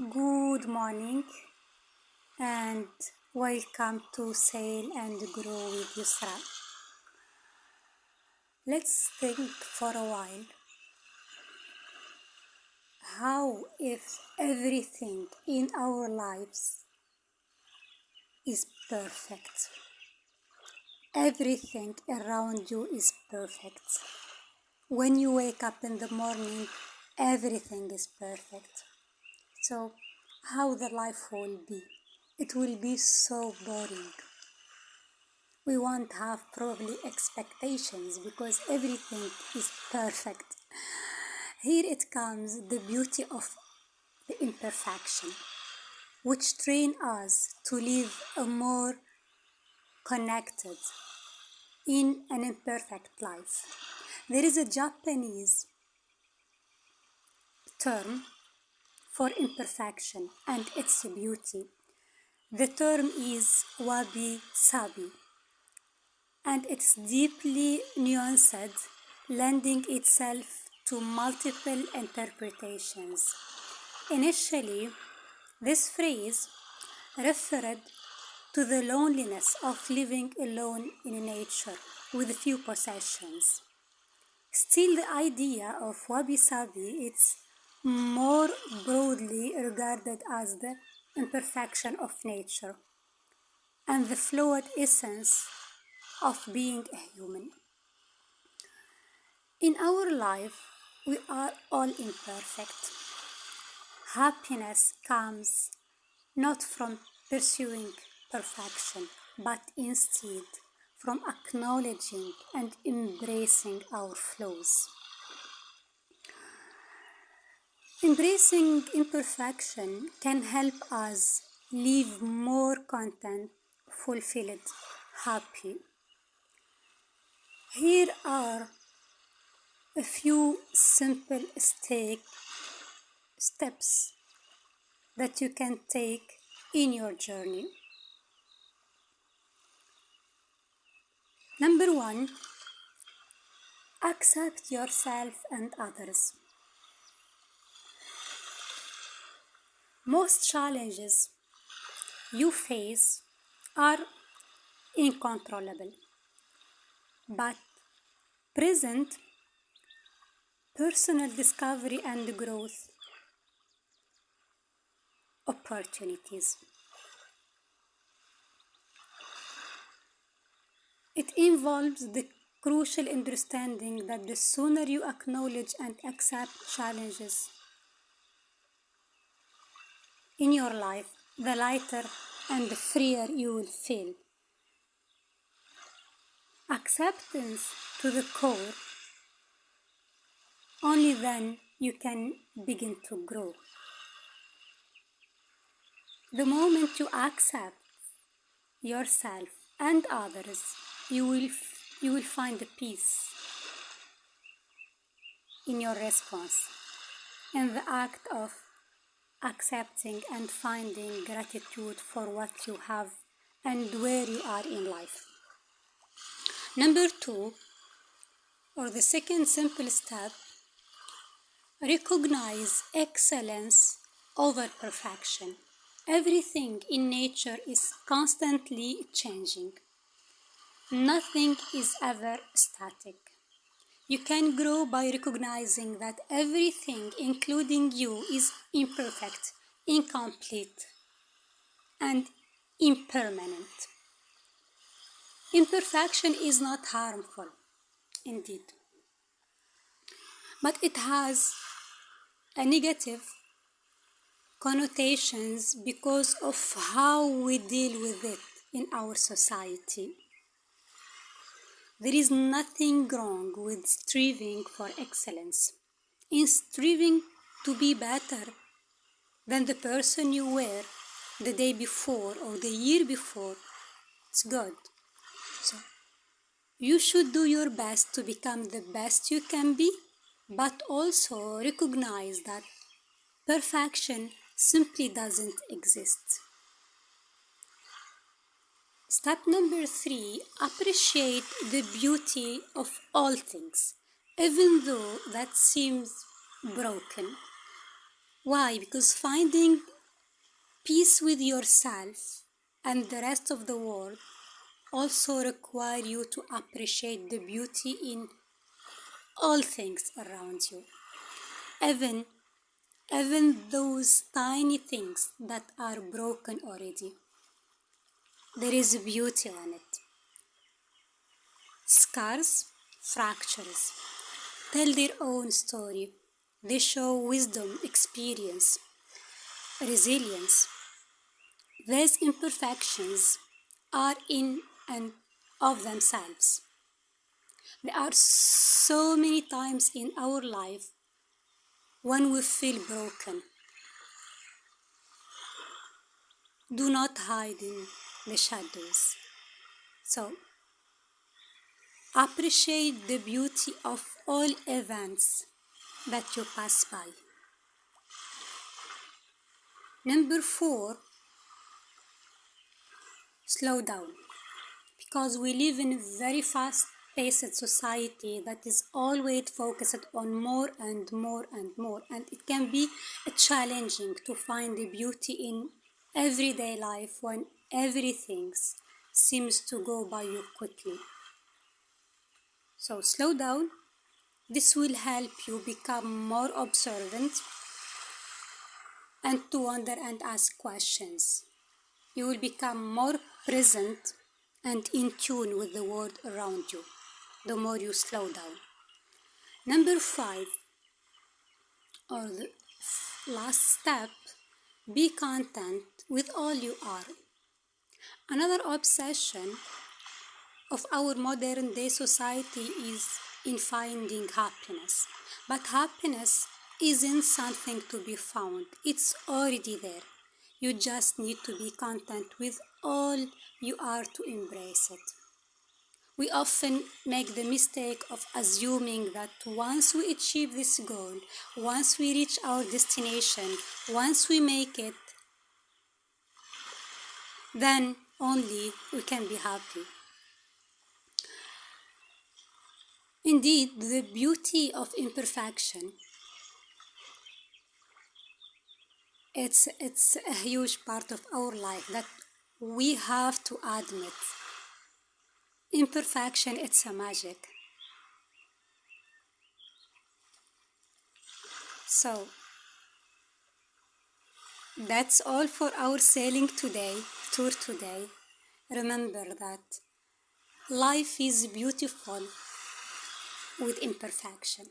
Good morning and welcome to Sail and Grow with Yusra. Let's think for a while. How if everything in our lives is perfect? Everything around you is perfect. When you wake up in the morning, everything is perfect. So, how the life will be? It will be so boring. We won't have probably expectations because everything is perfect. Here it comes the beauty of the imperfection, which train us to live a more connected in an imperfect life. There is a Japanese term for imperfection and its beauty. The term is wabi-sabi, and it's deeply nuanced, lending itself to multiple interpretations. Initially, this phrase referred to the loneliness of living alone in nature with few possessions. Still, the idea of wabi-sabi is more broadly regarded as the imperfection of nature and the fluid essence of being a human. In our life, we are all imperfect. Happiness comes not from pursuing perfection, but instead from acknowledging and embracing our flaws. Embracing imperfection can help us live more content, fulfilled, happy. Here are a few simple steps that you can take in your journey. Number 1, accept yourself and others. Most challenges you face are uncontrollable, but present personal discovery and growth opportunities. It involves the crucial understanding that the sooner you acknowledge and accept challenges in your life, the lighter and the freer you will feel. Acceptance to the core, only then you can begin to grow. The moment you accept yourself and others, you will find a peace in your response, in the act of accepting and finding gratitude for what you have and where you are in life. Number 2, or the second simple step, recognize excellence over perfection. Everything in nature is constantly changing. Nothing is ever static. You can grow by recognizing that everything, including you, is imperfect, incomplete, and impermanent. Imperfection is not harmful, indeed, but it has a negative connotations because of how we deal with it in our society. There is nothing wrong with striving for excellence. In striving to be better than the person you were the day before or the year before, it's good. So, you should do your best to become the best you can be, but also recognize that perfection simply doesn't exist. Step number 3, appreciate the beauty of all things, even though that seems broken. Why? Because finding peace with yourself and the rest of the world also require you to appreciate the beauty in all things around you. Even even those tiny things that are broken already. There is beauty in it. Scars, fractures, tell their own story. They show wisdom, experience, resilience. These imperfections are in and of themselves. There are so many times in our life when we feel broken. Do not hide in the shadows. So, appreciate the beauty of all events that you pass by. Number 4, slow down. Because we live in a very fast-paced society that is always focused on more and more and more, and it can be challenging to find the beauty in everyday life when everything seems to go by you quickly. So slow down. This will help you become more observant and to wonder and ask questions. You will become more present and in tune with the world around you the more you slow down. Number 5, or the last step, be content with all you are. Another obsession of our modern day society is in finding happiness. But happiness isn't something to be found, it's already there. You just need to be content with all you are to embrace it. We often make the mistake of assuming that once we achieve this goal, once we reach our destination, once we make it, then only we can be happy. Indeed, the beauty of imperfection, it's a huge part of our life that we have to admit. Imperfection, it's a magic. So, that's all for our tour today. Remember that life is beautiful with imperfection.